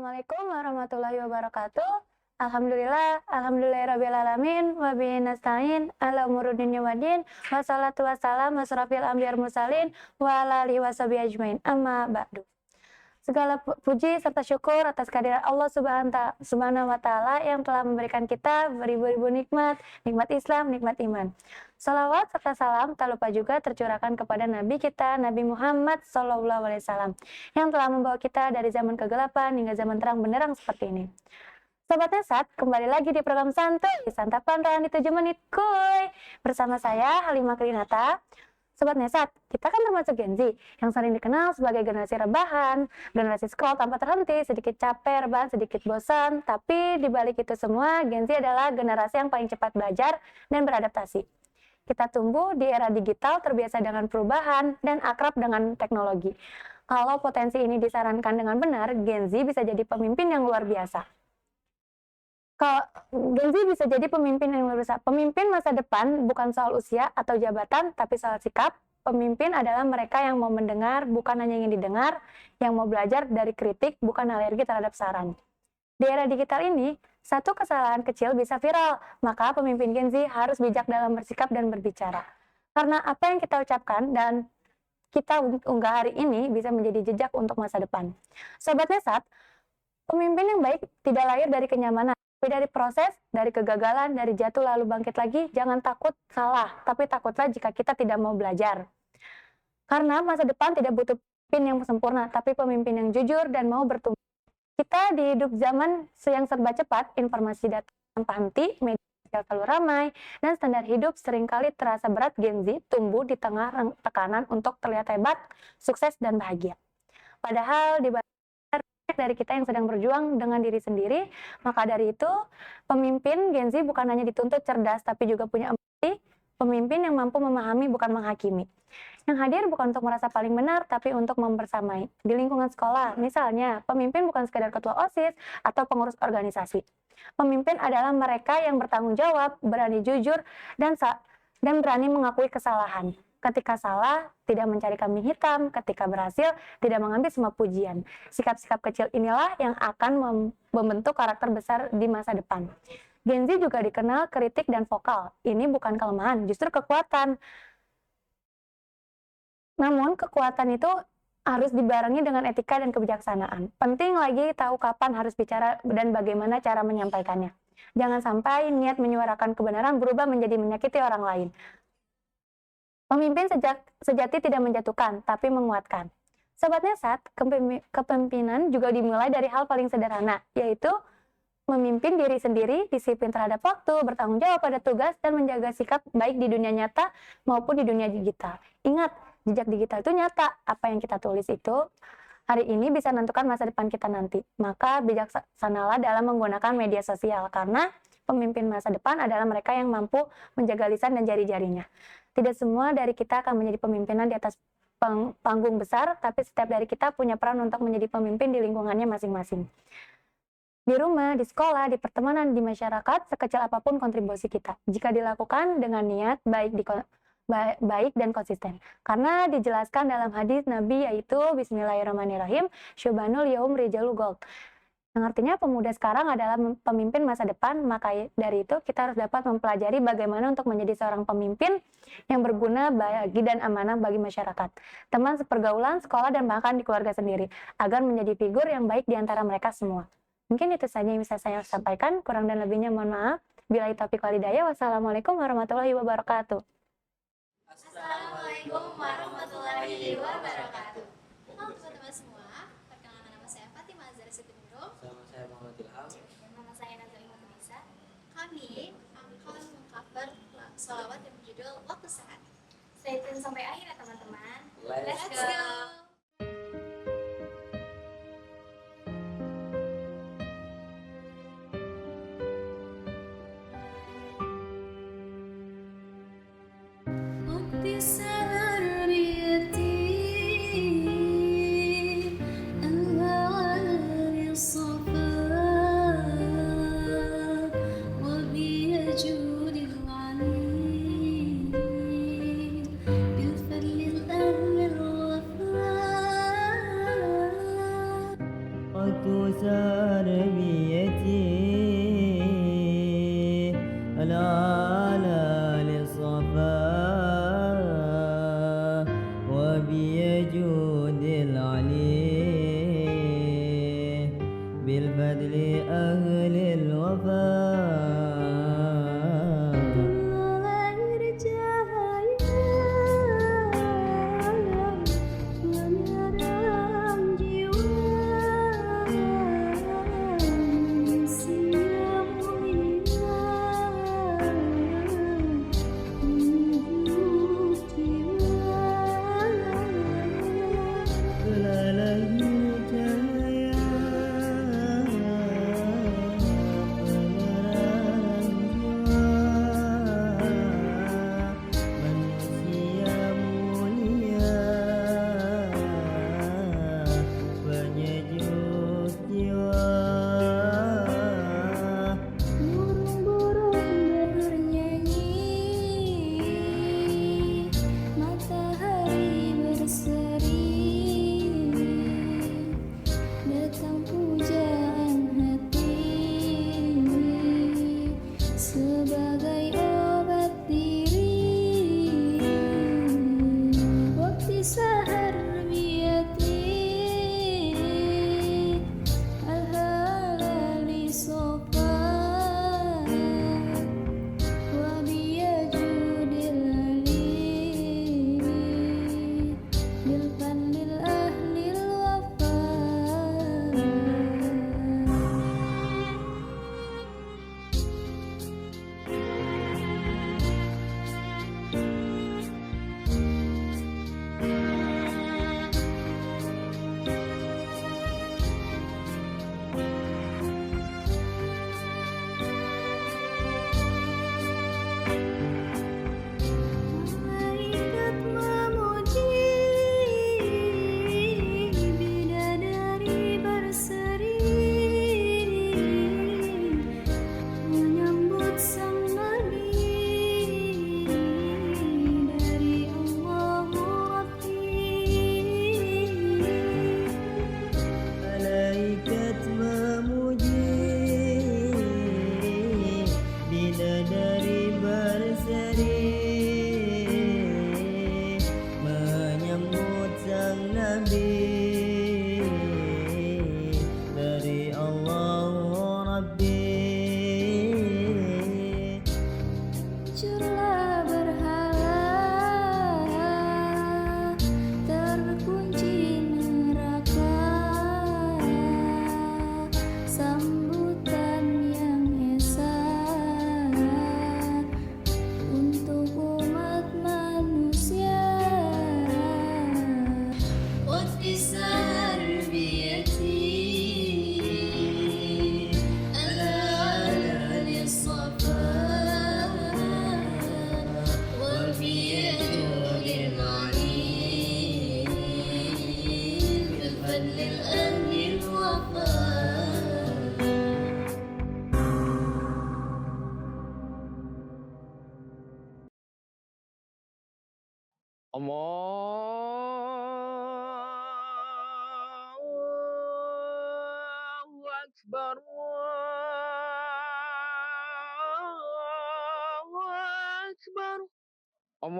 Assalamualaikum warahmatullahi wabarakatuh. Alhamdulillahirrabbilalamin. Wa bihi nasta'in ala umuri dunya waddin. Wassalatu wassalam asrofil anbiya'i wal mursalin wa ala alihi washabihi ajmain. Amma ba'du. Segala puji serta syukur atas kehadiran Allah Subhanahu wa Ta'ala yang telah memberikan kita beribu-ribu nikmat, nikmat Islam, nikmat iman. Salawat serta salam tak lupa juga tercurahkan kepada Nabi kita, Nabi Muhammad SAW, yang telah membawa kita dari zaman kegelapan hingga zaman terang benderang seperti ini. Sobat Nesat, kembali lagi di program Santuy, Santapan Rohani 7 Menit Kuy. Bersama saya, Halimah Klinata. Sobat Nesat, kita kan termasuk Gen Z yang sering dikenal sebagai generasi rebahan, generasi scroll tanpa terhenti, sedikit capek, rebahan, sedikit bosan. Tapi di balik itu semua, Gen Z adalah generasi yang paling cepat belajar dan beradaptasi. Kita tumbuh di era digital, terbiasa dengan perubahan, dan akrab dengan teknologi. Kalau potensi ini disarankan dengan benar, Gen Z bisa jadi pemimpin yang luar biasa. Gen Z bisa jadi pemimpin yang luar biasa. Pemimpin masa depan bukan soal usia atau jabatan, tapi soal sikap. Pemimpin adalah mereka yang mau mendengar, bukan hanya ingin didengar, yang mau belajar dari kritik, bukan alergi terhadap saran. Di era digital ini, satu kesalahan kecil bisa viral, maka pemimpin Gen Z harus bijak dalam bersikap dan berbicara. Karena apa yang kita ucapkan dan kita unggah hari ini bisa menjadi jejak untuk masa depan. Sobat Nesat, pemimpin yang baik tidak lahir dari kenyamanan, tapi dari proses, dari kegagalan, dari jatuh lalu bangkit lagi. Jangan takut salah, tapi takutlah jika kita tidak mau belajar. Karena masa depan tidak butuh pemimpin yang sempurna, tapi pemimpin yang jujur dan mau bertumbuh. Kita di hidup zaman yang serba cepat, informasi datang tanpa henti, media sosial selalu ramai, dan standar hidup seringkali terasa berat. Gen Z tumbuh di tengah tekanan untuk terlihat hebat, sukses, dan bahagia. Padahal di dari kita yang sedang berjuang dengan diri sendiri. Maka dari itu, pemimpin Gen Z bukan hanya dituntut cerdas, tapi juga punya empati. Pemimpin yang mampu memahami, bukan menghakimi. Yang hadir bukan untuk merasa paling benar, tapi untuk membersamai. Di lingkungan sekolah, misalnya, pemimpin bukan sekedar ketua OSIS atau pengurus organisasi. Pemimpin adalah mereka yang bertanggung jawab, berani jujur, dan berani mengakui kesalahan. Ketika salah, tidak mencari kambing hitam. Ketika berhasil, tidak mengambil semua pujian. Sikap-sikap kecil inilah yang akan membentuk karakter besar di masa depan. Gen Z juga dikenal kritik dan vokal. Ini bukan kelemahan, justru kekuatan. Namun, kekuatan itu harus dibarengi dengan etika dan kebijaksanaan. Penting lagi tahu kapan harus bicara dan bagaimana cara menyampaikannya. Jangan sampai niat menyuarakan kebenaran berubah menjadi menyakiti orang lain. Pemimpin sejati tidak menjatuhkan, tapi menguatkan. Sobat Nesat, kepemimpinan juga dimulai dari hal paling sederhana, yaitu memimpin diri sendiri, disiplin terhadap waktu, bertanggung jawab pada tugas, dan menjaga sikap baik di dunia nyata maupun di dunia digital. Ingat, jejak digital itu nyata. Apa yang kita tulis itu hari ini bisa menentukan masa depan kita nanti. Maka bijaksanalah dalam menggunakan media sosial, karena pemimpin masa depan adalah mereka yang mampu menjaga lisan dan jari-jarinya. Tidak semua dari kita akan menjadi pemimpinan di atas panggung besar, tapi setiap dari kita punya peran untuk menjadi pemimpin di lingkungannya masing-masing. Di rumah, di sekolah, di pertemanan, di masyarakat, sekecil apapun kontribusi kita, jika dilakukan dengan niat baik dan konsisten. Karena dijelaskan dalam hadis Nabi, yaitu Bismillahirrahmanirrahim, Syubanul Yaum Rijalul Gold. Yang artinya pemuda sekarang adalah pemimpin masa depan. Maka dari itu kita harus dapat mempelajari bagaimana untuk menjadi seorang pemimpin yang berguna bagi dan amanah bagi masyarakat, teman sepergaulan, sekolah, dan bahkan di keluarga sendiri, agar menjadi figur yang baik di antara mereka semua. Mungkin itu saja yang bisa saya sampaikan, kurang dan lebihnya mohon maaf. Billahi taufiq wal hidayah. Wassalamualaikum warahmatullahi wabarakatuh. Assalamualaikum warahmatullahi wabarakatuh. Halo teman-teman semua, perkenalkan nama saya Fatimah Azhar Sitinurul. Sama saya Muhammad Ilham. Nama saya Nazar Iman Nisa. Kami akan mengcover sholawat yang berjudul Waktu Sehat. Stay tune sampai akhir ya teman-teman. Let's go. وبيجود العليم بالفضل تربيتي الأعلى للصفا وبيجود العلي بالفضل أهل الوفاء Lahir cahaya menerang jiwa manusia mulia menuju jiwa. Lahir cahaya penerang jiwa manusia mulia penyejuk jiwa. Burung-burung bernyanyi, matahari berseri, datang pujaan hati sebagai obat diri. Waktu sahar biati al-halali sofa wa biyajudil ali bil fadlil ahlil wafa. Malaikat memuji, bidadari berseri, menyambut sang nabi dari Allah Rabbi. Malaikat memuji, bidadari berseri, menyambut sang Nabi dari Allah Rabbi. Hancurlah berhala, terkunci neraka, sambutan yang esa untuk umat manusia. Waktu sahar biati ala lissafa wa biyadil ali bil fadlil ahlil wafa. Allahu Akbar, Allahu Akbar, Allahu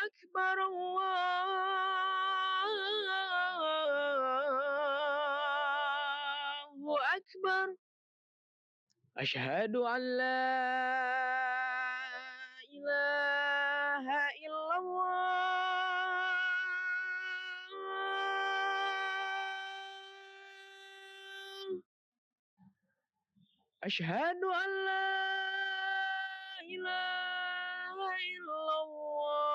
Akbar, Allahu Akbar. Asyhadu an la ilaha illallah. Asyhadu an la ilaha illallah.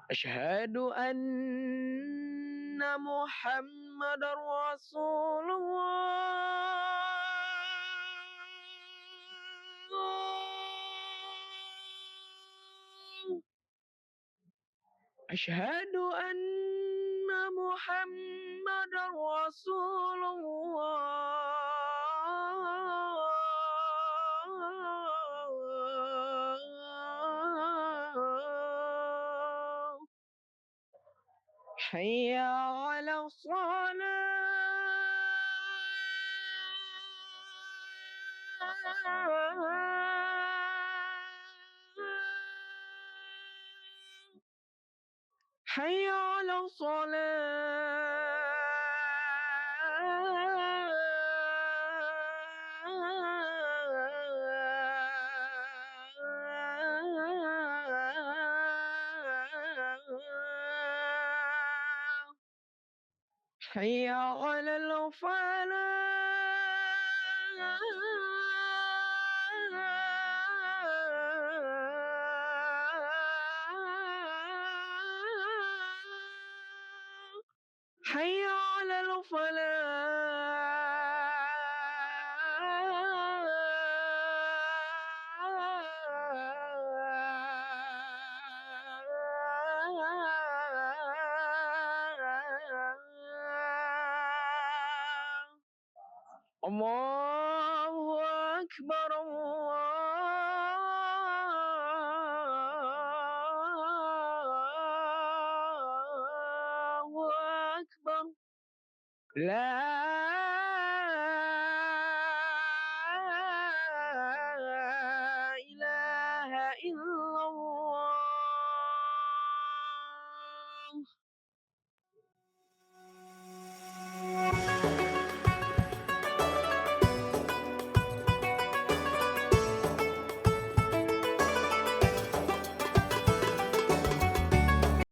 Asyhadu anna Muhammadar Rasulullah. Asyhadu anna Muhammadar Rasulullah. حي على الصلاة حي على الصلاة حي على الفلاح حي على الفلاح الله أكبر الله أكبر لا